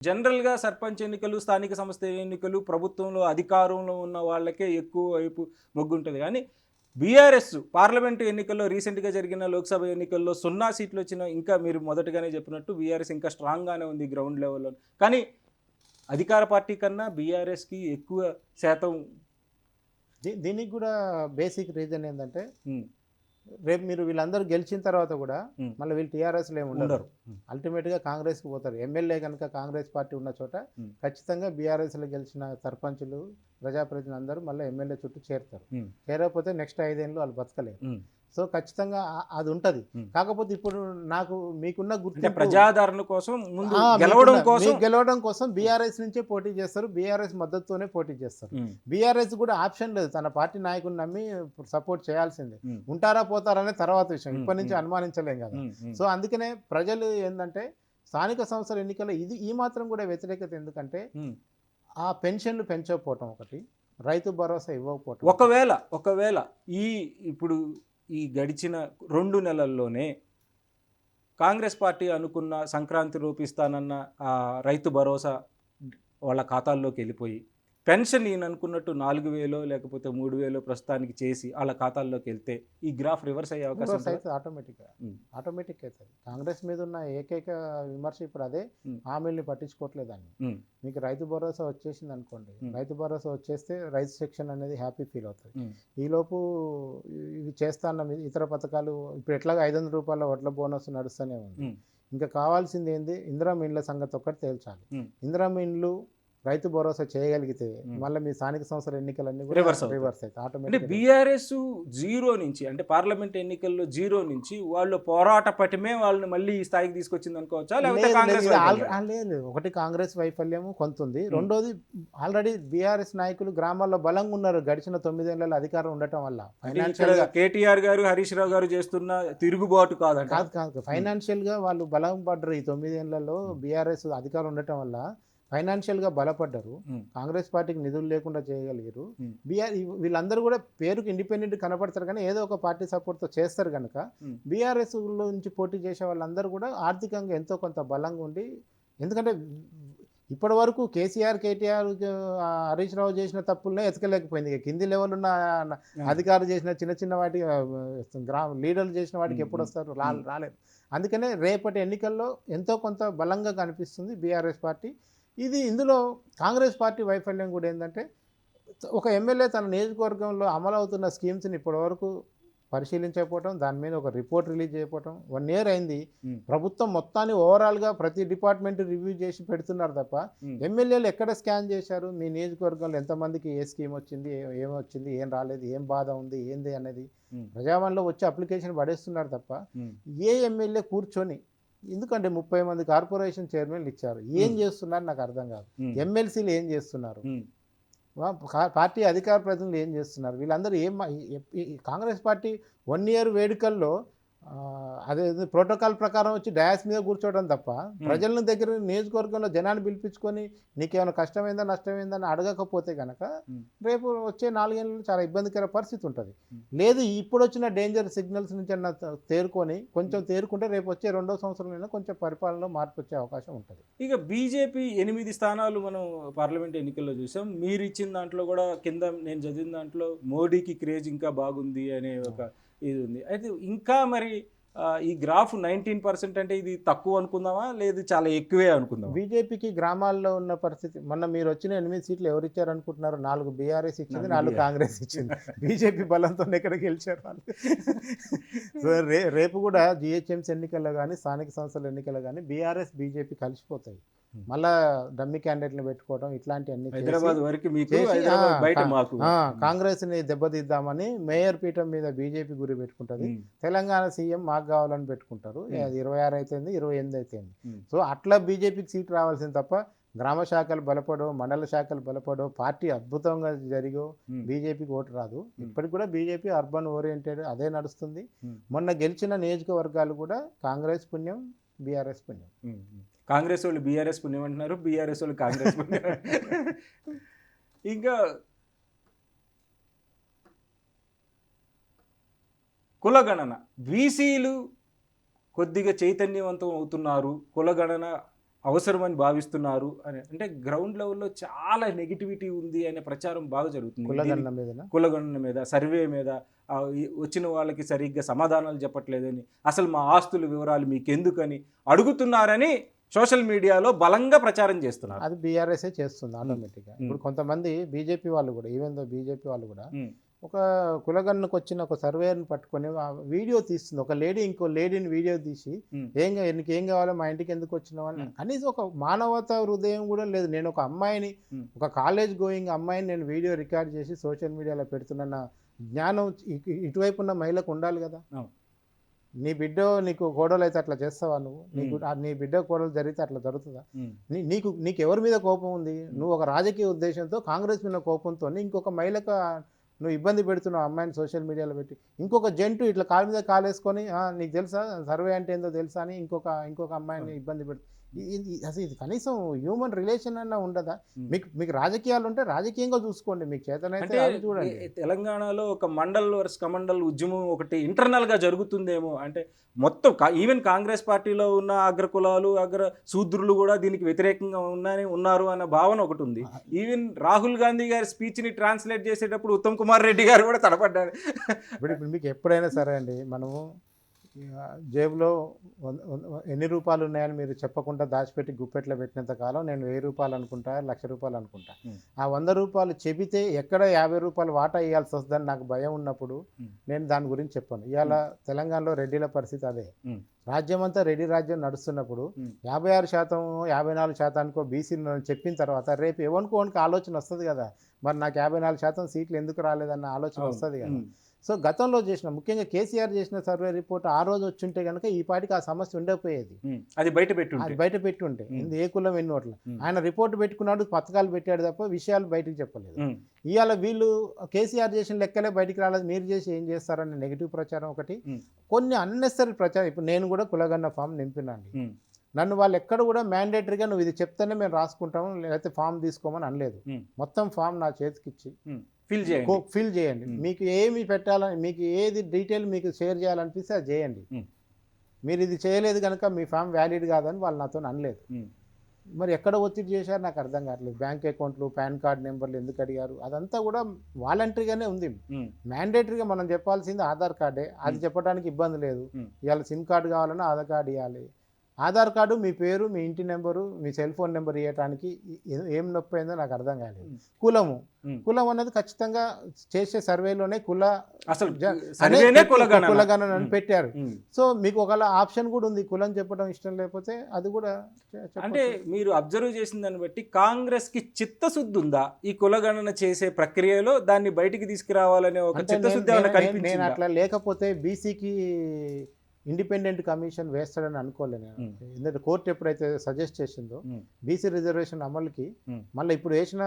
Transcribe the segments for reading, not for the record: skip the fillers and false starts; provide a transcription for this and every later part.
జనరల్‌గా సర్పంచ్ ఎన్నికలు, స్థానిక సంస్థ ఎన్నికలు ప్రభుత్వంలో అధికారంలో ఉన్న వాళ్ళకే ఎక్కువ వైపు మొగ్గుంటది గానీ, బీఆర్ఎస్ పార్లమెంటు ఎన్నికల్లో రీసెంట్‌గా జరిగిన లోక్సభ ఎన్నికల్లో 0 సీట్లొచ్చినా ఇంకా మీరు మొదటగానే చెప్పినట్టు బీఆర్ఎస్ ఇంకా స్ట్రాంగ్‌గానే ఉంది గ్రౌండ్ లెవెల్‌లో. కానీ అధికార పార్టీ కన్నా బీఆర్ఎస్‌కి ఎక్కువ శాతం దీనికి గూడా బేసిక్ రీజన్ ఏందంటే, హ్మ్. రేపు మీరు వీళ్ళందరూ గెలిచిన తర్వాత గూడా హ్మ్. మళ్ళీ వీళ్ళు టీఆర్ఎస్‌లో ఏమి ఉండరు. ఉండరు. హ్మ్. అల్టిమేట్‌గా కాంగ్రెస్‌కి పోతారు. ఎమ్మెల్యే గనుక కాంగ్రెస్ పార్టీ ఉన్న చోట హ్మ్. ఖచ్చితంగా బీఆర్ఎస్‌లో గెలిచిన సర్పంచులు, ప్రజాప్రతినిధులందరూ మళ్ళీ ఎమ్మెల్యే చుట్టూ చేరుతారు. హ్మ్. చేరకపోతే నెక్స్ట్ 5 ఏళ్ళు వాళ్ళు బతకలేరు. హ్మ్. సో, ఖచ్చితంగా అది ఉంటది. హ్మ్. కాకపోతే ఇప్పుడు నాకు మీకున్న అంటే గుర్తింపు ప్రజాదరణ కోసం ముందు ఆ! గెలవడం కోసం మీకు గెలవడం కోసం బీఆర్ఎస్ నుంచే పోటీ చేస్తారు. బీఆర్ఎస్ మద్దతుతోనే పోటీ చేస్తారు. హ్మ్. బీఆర్ఎస్ కూడా ఆప్షన్ లేదు. తన పార్టీ నాయకుడిని నమ్మి సపోర్ట్ చేయాల్సిందే. హ్మ్. ఉంటారా పోతారా అనేది తర్వాత విషయం. హ్మ్. ఇప్పటి నుంచి హ్మ్. అనుమానించలేం కదా! హ్మ్. హ్మ్. సో, అందుకనే ప్రజలు ఏందంటే స్థానిక సంస్థల ఎన్నికల్లో ఈ మాత్రం కూడా వ్యతిరేకత ఎందుకంటే హ్మ్. ఆ పెన్షన్‌లు పెంచకపోవటం ఒకటి. రైతు భరోసా ఇవ్వకపోవటం ఒకటి. ఒకవేళ ఈ ఇప్పుడు ఈ గడిచిన 2 నెలల్లోనే కాంగ్రెస్ పార్టీ అనుకున్న సంక్రాంతి రూపిస్తానన్న రైతు భరోసా వాళ్ళ ఖాతాల్లోకెళ్ళిపోయి, పెన్షన్ ఈయన అనుకున్నట్టు 4000 లేకపోతే 3000 ప్రస్తుతానికి చేసి ఆళ్ళ ఖాతాల్లోకెళ్తే ఈ గ్రాఫ్ రివర్స్ అయ్యే అవకాశం రివర్స్ ఉంటదా? అయితది ఆటోమేటిక్‌గా. హ్మ్. ఆటోమేటిక్ అయితది. కాంగ్రెస్ మీద ఉన్న ఏకైక విమర్శ ఇప్పుడు అదే. హ్మ్. హామీలని పట్టించుకోవట్లేదని. హ్మ్. మీకు రైతు భరోసా వచ్చేసిందనుకోండి. హ్మ్. రైతు భరోసా వచ్చేస్తే రైతు సెక్షన్ అనేది హ్యాపీ ఫీల్ అవుతది. హ్మ్. ఈలోపు ఇవి చేస్తాన్న ఇతర పథకాలు ఇప్పుడు ఎట్లాగో రూ. 500 వడ్ల బోనస్ నడుస్తూనే ఉంది. హ్మ్. ఇంకా కావాల్సింది ఏంది? ఇందిరమ్మ ఇండ్ల సంగతి ఒక్కటి తేల్చాలి. హ్మ్. ఇందిరమ్మ ఇండ్లు రైతు భరోసా చేయగలిగితే హ్మ్. మళ్ళీ మీ స్థానిక సంస్థల ఎన్నికలన్నీ కూడా రివర్స్ అవుతాయి. రివర్స్ అవుతాయి. అంటే ఆటోమేటిక్‌గా బీఆర్ఎస్ 0 నుంచి అంటే పార్లమెంట్ ఎన్నికల్లో 0 నుంచి వాళ్ళు పోరాట పటిమే వాళ్ళని మళ్ళీ ఈ స్థాయికి తీసుకొచ్చిందనుకోవచ్చా? లేకపోతే లేదు. లేదు. కాంగ్రెస్ ఇది వైఫల్యమా? లేదు. ఒకటి కాంగ్రెస్ వైఫల్యము కొంతుంది. హ్మ్. రెండోది ఆల్రెడీ బీఆర్ఎస్ నాయకులు గ్రామాల్లో బలంగా ఉన్నారు. గడిచిన 9 ఏళ్లలో అధికారం ఉండటం వల్ల. అంటే ఇక్కడ ఫైనాన్షియల్‌గా కేటీఆర్ గారు, హరీష్ రావు గారు చేస్తున్న తిరుగుబాటు కాదంటారా? కాదు. హ్మ్. ఫైనాన్షియల్‌గా వాళ్ళు బలం పడ్డరు. ఈ 9 ఏళ్లలో హ్మ్. బీఆర్ఎస్ అధికారం ఉండటం వల్ల ఫైనాన్షియల్‌గా బలపడ్డరు. హ్మ్. కాంగ్రెస్ పార్టీకి నిధులు లేకుండా చేయగలిగారు. హ్మ్. వీళ్ళందరూ కూడా పేరుకి ఇండిపెండెంట్ కనపడతారు కానీ ఏదో ఒక పార్టీ సపోర్ట్‌తో చేస్తారు గనక హ్మ్. బీఆర్ఎస్‌లో నుంచి పోటీ చేసే వాళ్ళందరూ కూడా ఆర్థికంగా ఎంతో కొంత బలంగా ఉండి ఎందుకంటే ఇప్పటివరకు కేసీఆర్, కేటీఆర్, హరీష్ రావు చేసిన తప్పులనే ఎతకలేకపోయింది. ఇక కింది లెవెల్ ఉన్న ఆ! అధికారులు చేసిన చిన్న చిన్న వాటికి లీడర్లు చేసిన వాటికి హ్మ్. హ్మ్. ఎప్పుడొస్తారు? హ్మ్. రాలేరు. అందుకనే రేపటి ఎన్నికల్లో ఎంతో కొంత బలంగా కనిపిస్తుంది బీఆర్ఎస్ పార్టీ. ఇందులో కాంగ్రెస్ పార్టీ వైఫల్యం కూడా ఏందంటే, ఒక ఎమ్మెల్యే తన నియోజకవర్గంలో అమలవుతున్న స్కీమ్స్‌ని ఇప్పటివరకు పరిశీలించకపోవటం, దాని మీద ఒక రిపోర్ట్ రిలీజ్ చేయకపోవటం. 1 ఇయర్ అయింది. హ్మ్. ప్రభుత్వం మొత్తాన్ని ఓవరాల్‌గా ప్రతి డిపార్ట్‌మెంట్ రివ్యూ చేసి పెడుతున్నారు తప్ప, హ్మ్. ఎమ్మెల్యేలు ఎక్కడ స్కాన్ చేశారు? మీ నియోజకవర్గంలో ఎంతమందికి ఏ స్కీమ్ వచ్చింది? ఏమొచ్చింది? ఏం రాలేదు? ఏం బాధ ఉంది? ఏంది అనేది హ్మ్. ప్రజావాణిలో వచ్చి అప్లికేషన్ పడేస్తున్నారు తప్ప, హ్మ్. ఏ ఎమ్మెల్యే కూర్చొని ఎందుకంటే 30 మంది కార్పొరేషన్ చైర్మన్‌లు ఇచ్చారు. ఏం హ్మ్. చేస్తున్నారు నాకు అర్థం కాదు. హ్మ్. ఎమ్మెల్సీలు ఏం చేస్తున్నారు? హ్మ్. పార్టీ అధికార ప్రతినిధులు ఏం చేస్తున్నారు? వీళ్ళందరూ ఏం ఈ కాంగ్రెస్ పార్టీ 1 ఇయర్ వేడుకల్లో అదేదో ప్రోటోకాల్ ప్రకారం వచ్చి డయాస్ మీద కూర్చోవడం తప్ప, హ్మ్. ప్రజలను దగ్గర నియోజకవర్గంలో జనాన్ని పిలిపించుకొని నీకేమైనా కష్టమైందా, నష్టమైందా అని అడగకపోతే గనక, హ్మ్. రేపు వచ్చే 4 ఏళ్లలో చాలా ఇబ్బందికర పరిస్థితి ఉంటది. హ్మ్. లేదు ఇప్పుడొచ్చిన డేంజర్ సిగ్నల్స్ నుంచన్నా తేరుకొని, హ్మ్. కొంచెం తేరుకుంటే రేపు వచ్చే రెండో సంవత్సరంలోనే కొంచెం పరిపాలనలో మార్పు వచ్చే అవకాశం ఉంటది. ఇక బీజేపీ 8 స్థానాలు మనం పార్లమెంట్ ఎన్నికల్లో చూసాం. మీరిచ్చిన దాంట్లో గూడా కింద నేను చదివిన దాంట్లో మోడీకి క్రేజ్ ఇంకా బాగుంది అనే ఒక ఇది ఉంది. అయితే ఇంకా మరి ఈ గ్రాఫ్ 19% అంటే ఇది తక్కువ అనుకుందామా? లేదు చాలా ఎక్కువే అనుకుందామా? బీజేపీకి గ్రామాల్లో ఉన్న పరిస్థితి మొన్న మీరొచ్చిన 8 సీట్లు ఎవరిచ్చారనుకుంటున్నారు? 4 బీఆర్ఎస్ ఇచ్చింది, 4 4 బిఆర్. కాంగ్రెస్ ఇచ్చింది. బీజేపీ బలంతోనే ఎక్కడ గెలిచారు వాళ్ళు. సో, రేపు గూడా జీహెచ్ఎంసీ ఎన్నికల్లో గానీ, స్థానిక సంస్థల ఎన్నికల్లో గానీ బీఆర్ఎస్, బీజేపీ కలిసిపోతాయి. హ్మ్. మళ్ళా డమ్మీ క్యాండిడేట్‌లు పెట్టుకోవడం ఇట్లాంటియన్నీ చేసి హైదరాబాద్ వరకు మీకు, చేసి ఆ! హైదరాబాద్ బయట కా మాకు. ఆ! హ్మ్. కాంగ్రెస్‌ని దెబ్బతీద్దామని మేయర్ పీఠం మీద బీజేపీ గురి పెట్టుకుంటది. హ్మ్. తెలంగాణ సీఎం మాకు గావాలని పెట్టుకుంటారు. హ్మ్. అది 26 అయితేంది, 28 అయితేంది. హ్మ్. సో, అట్లా బీజేపీకి సీట్ రావాల్సింది తప్ప, గ్రామ శాఖలు బలపడో, మండల శాఖలు బలపడో, పార్టీ అద్భుతంగా జరిగో హ్మ్. బీజేపీకి ఓటు రాదు. హ్మ్. ఇప్పటికి కూడా బీజేపీ అర్బన్ ఓరియంటెడ్ అదే నడుస్తుంది. హ్మ్. మొన్న గెలిచిన నియోజకవర్గాలు కూడా కాంగ్రెస్ పుణ్యం, బీఆర్ఎస్ పుణ్యం. హ్మ్. హ్మ్. కాంగ్రెస్ వాళ్ళు బీఆర్ఎస్ పుణ్యం అంటున్నారు. బీఆర్ఎస్ వాళ్ళు కాంగ్రెస్ పుణ్యం. ఇంకా కులగణన. బీసీలు కొద్దిగా చైతన్యవంతం అవుతున్నారు. కులగణన అవసరమని భావిస్తున్నారు అని, అంటే గ్రౌండ్ లెవెల్లో చాలా నెగిటివిటీ ఉంది అనే ప్రచారం బాగా జరుగుతుంది. కులగణన మీదనా? కులగణన మీద, సర్వే మీద, వచ్చిన వాళ్ళకి సరిగ్గా సమాధానాలు చెప్పట్లేదని, అసలు మా ఆస్తుల వివరాలు మీకెందుకని అడుగుతున్నారని సోషల్ మీడియాలో బలంగా ప్రచారం చేస్తున్నారు. అది బీఆర్ఎస్ఏ చేస్తుంది ఆటోమేటిక్గా. ఇప్పుడు కొంతమంది బీజేపీ వాళ్ళు కూడా, ఈవెన్ దో బీజేపీ వాళ్ళు కూడా ఒక కులగణనకు వచ్చిన ఒక సర్వేని పట్టుకొని ఆ వీడియో తీస్తుంది. ఒక లేడీ ఇంకో లేడీని వీడియో తీసి నీకు ఏం కావాలో, మా ఇంటికి ఎందుకు వచ్చినావు అని. కనీసం ఒక మానవతా హృదయం కూడా లేదు. నేను ఒక అమ్మాయిని, ఒక కాలేజ్ గోయింగ్ అమ్మాయిని నేను వీడియో రికార్డ్ చేసి సోషల్ మీడియాలో పెడుతున్న జ్ఞానం ఇటువైపు ఉన్న మహిళకు ఉండాలి కదా. నీ బిడ్డ నీకు కోడలు అయితే అట్లా చేస్తావా నువ్వు? నీ బిడ్డ కోడలు జరిగితే అట్లా జరుగుతుందా? నీకు ఎవరి మీద కోపం ఉంది? నువ్వు ఒక రాజకీయ ఉద్దేశంతో, కాంగ్రెస్ మీద కోపంతో ఇంకొక మహిళకు నువ్వు ఇబ్బంది పెడుతున్నావు అమ్మాయిని సోషల్ మీడియాలో పెట్టి. ఇంకొక జంటు ఇట్లా కాలు మీద కాలేసుకొని నీకు తెలుసా సర్వే అంటే ఏందో తెలుసా అని ఇంకొక అమ్మాయిని ఇబ్బంది పెడుతుంది. అసలు ఇది కనీసం హ్యూమన్ రిలేషన్ అన్నా ఉండదా? మీకు రాజకీయాలు ఉంటే రాజకీయంగా చూసుకోండి, మీకు చేతనైతే చూడండి. తెలంగాణలో ఒక మండల్ వర్స్ కమండల్ ఉద్యమం ఒకటి ఇంటర్నల్గా జరుగుతుందేమో, అంటే మొత్తం ఈవెన్ కాంగ్రెస్ పార్టీలో ఉన్న అగ్రకులాలు, శూద్రులు కూడా దీనికి వ్యతిరేకంగా ఉన్నారు అన్న భావన ఒకటి ఉంది. ఈవెన్ రాహుల్ గాంధీ గారి స్పీచ్ని ట్రాన్స్లేట్ చేసేటప్పుడు ఉత్తమ్ కుమార్ రెడ్డి గారు కూడా తడపడ్డారు. ఇప్పుడు మీకు ఎప్పుడైనా సరే అండి, మనము జేబులో ఎన్ని రూపాయలు ఉన్నాయని మీరు చెప్పకుండా దాచిపెట్టి గుప్పెట్లో పెట్టినంత కాలం నేను 1000 రూపాయలు అనుకుంటా, 1,00,000 రూపాయలు అనుకుంటా. ఆ 100 రూపాయలు చెబితే ఎక్కడ 50 రూపాయలు వాటా ఇవ్వాల్సి వస్తుందని నాకు భయం ఉన్నప్పుడు నేను దాని గురించి చెప్పాను. ఇవాళ తెలంగాణలో రెడ్డిల పరిస్థితి అదే. రాజ్యం అంతా రెడ్డి రాజ్యం నడుస్తున్నప్పుడు 56%, 54%కో బీసీలు చెప్పిన తర్వాత రేపు ఎవరికి ఆలోచన వస్తుంది కదా, మరి నాకు 54% సీట్లు ఎందుకు రాలేదన్న ఆలోచన వస్తుంది కదా. సో గతంలో చేసిన, ముఖ్యంగా కేసీఆర్ చేసిన సర్వే రిపోర్ట్ ఆ రోజు వచ్చుంటే కనుక ఈ పాటికి ఆ సమస్య ఉండకపోయేది. అది బయట పెట్టి ఉంటే ఏ కులం ఎన్ని ఓట్లు. ఆయన రిపోర్ట్ పెట్టుకున్నాడు, పథకాలు పెట్టాడు తప్ప విషయాలు బయటకు చెప్పలేదు. ఇవాళ వీళ్ళు కేసీఆర్ చేసిన లెక్కలే బయటికి రాలేదు, మీరు చేసి ఏం చేస్తారని నెగిటివ్ ప్రచారం ఒకటి, కొన్ని అన్నెసరీ ప్రచారం. ఇప్పుడు నేను కూడా కులగన్న ఫామ్ నింపినండి, నన్ను వాళ్ళు ఎక్కడ కూడా మ్యాండేటరీగా నువ్వు ఇది చెప్తేనే మేము రాసుకుంటాము లేకపోతే ఫామ్ తీసుకోమని అనలేదు. మొత్తం ఫామ్ నా చేతికి ఇచ్చి ఫిల్ చేయండి, మీకు ఏమి పెట్టాలని, మీకు ఏది డీటెయిల్ మీకు షేర్ చేయాలనిపిస్తే అది చేయండి, మీరు ఇది చేయలేదు కనుక మీ ఫామ్ వ్యాలిడ్ కాదని వాళ్ళు నాతో అనలేదు. మరి ఎక్కడ ఒత్తిడి చేశారు నాకు అర్థం కావట్లేదు. బ్యాంక్ అకౌంట్లు, పాన్ కార్డ్ నెంబర్లు ఎందుకు అడిగారు, అదంతా కూడా వాలంటరీగానే ఉంది. మ్యాండేటరీగా మనం చెప్పాల్సింది ఆధార్ కార్డే, అది చెప్పడానికి ఇబ్బంది లేదు. ఇవాళ సిమ్ కార్డు కావాలన్నా ఆధార్ కార్డు ఇవ్వాలి. ఆధార్ కార్డు, మీ పేరు, మీ ఇంటి నెంబరు, మీ సెల్ ఫోన్ నెంబర్ ఇవ్వడానికి ఏం నొప్పి అయిందో నాకు అర్థం కాలేదు. కులం అనేది ఖచ్చితంగా చేసే సర్వేలోనే కులగణన అని పెట్టారు. సో మీకు ఒకవేళ ఆప్షన్ కూడా ఉంది, కులం చెప్పడం ఇష్టం లేకపోతే అది కూడా. అంటే మీరు అబ్జర్వ్ చేసిన దాన్ని బట్టి కాంగ్రెస్ కి చిత్తశుద్ధి ఉందా ఈ కులగణన చేసే ప్రక్రియలో, దాన్ని బయటికి తీసుకురావాలనే ఒక చిత్తశుద్ధి? నేను అట్లా లేకపోతే బీసీకి ఇండిపెండెంట్ కమిషన్ వేస్తాడని అనుకోలేదు నేను. ఎందుకంటే కోర్టు ఎప్పుడైతే సజెస్ట్ చేసిందో బీసీ రిజర్వేషన్ అమలుకి మళ్ళీ ఇప్పుడు వేసిన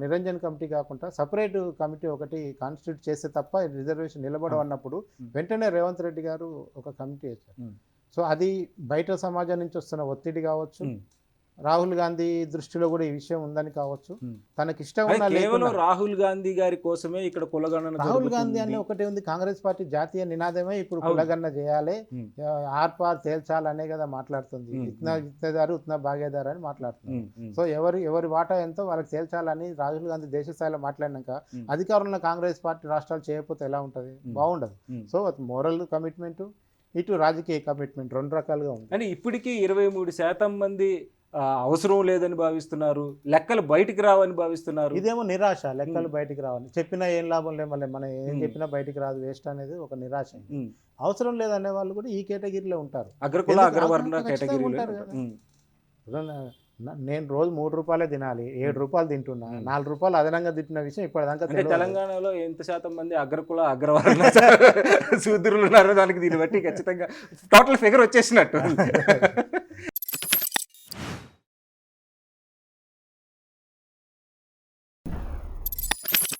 నిరంజన్ కమిటీ కాకుండా సపరేట్ కమిటీ ఒకటి కాన్స్టిట్యూట్ చేస్తే తప్ప రిజర్వేషన్ నిలబడవన్నప్పుడు వెంటనే రేవంత్ రెడ్డి గారు ఒక కమిటీ వేశారు. సో అది బయట సమాజం నుంచి వస్తున్న ఒత్తిడి కావచ్చు, రాహుల్ గాంధీ దృష్టిలో కూడా ఈ విషయం ఉందని కావచ్చు, తనకి ఇష్టం కేవలం రాహుల్ గాంధీ గారి కోసమే ఇక్కడ కులగణన. రాహుల్ గాంధీ అనే ఒకటే ఉంది, కాంగ్రెస్ పార్టీ జాతీయ నినాదమే ఇప్పుడు కులగణన చేయాలి, ఆర్పార్ తేల్చాలనే కదా మాట్లాడుతుంది. ఇట్నా ఇత్తేదారు ఉత్నా భాగేదారు అని మాట్లాడుతుంది. సో ఎవరి వాటా ఎంతో వాళ్ళకి తేల్చాలని రాహుల్ గాంధీ దేశ స్థాయిలో మాట్లాడినాక అధికారంలో కాంగ్రెస్ పార్టీ రాష్ట్రాలు చేయకపోతే ఎలా ఉంటుంది, బాగుండదు. సో మోరల్ కమిట్మెంట్, ఇటు రాజకీయ కమిట్మెంట్, రెండు రకాలుగా ఉంది. కానీ ఇప్పటికీ 23% మంది అవసరం లేదని భావిస్తున్నారు, లెక్కలు బయటికి రావని భావిస్తున్నారు. ఇదేమో నిరాశ, లెక్కలు బయటికి రావాలి, చెప్పినా ఏం లాభం లేదు, మళ్ళీ మనం ఏం చెప్పినా బయటికి రాదు, వేస్ట్ అనేది ఒక నిరాశ. అవసరం లేదనే వాళ్ళు కూడా ఈ కేటగిరీలో ఉంటారు, అగ్రకుల అగ్రవర్ణ కేటగిరీలో ఉంటారు. నేను రోజు 3 రూపాయలే తినాలి, 7 రూపాయలు తింటున్నా, 4 రూపాయలు అదనంగా తింటున్న విషయం ఇప్పటిదాకా. తెలంగాణలో ఎంత శాతం మంది అగ్రకుల అగ్రవర్ణ శూద్రులు ఉన్నారో దానికి దీన్ని బట్టి ఖచ్చితంగా టోటల్ ఫిగర్ వచ్చేసినట్టు.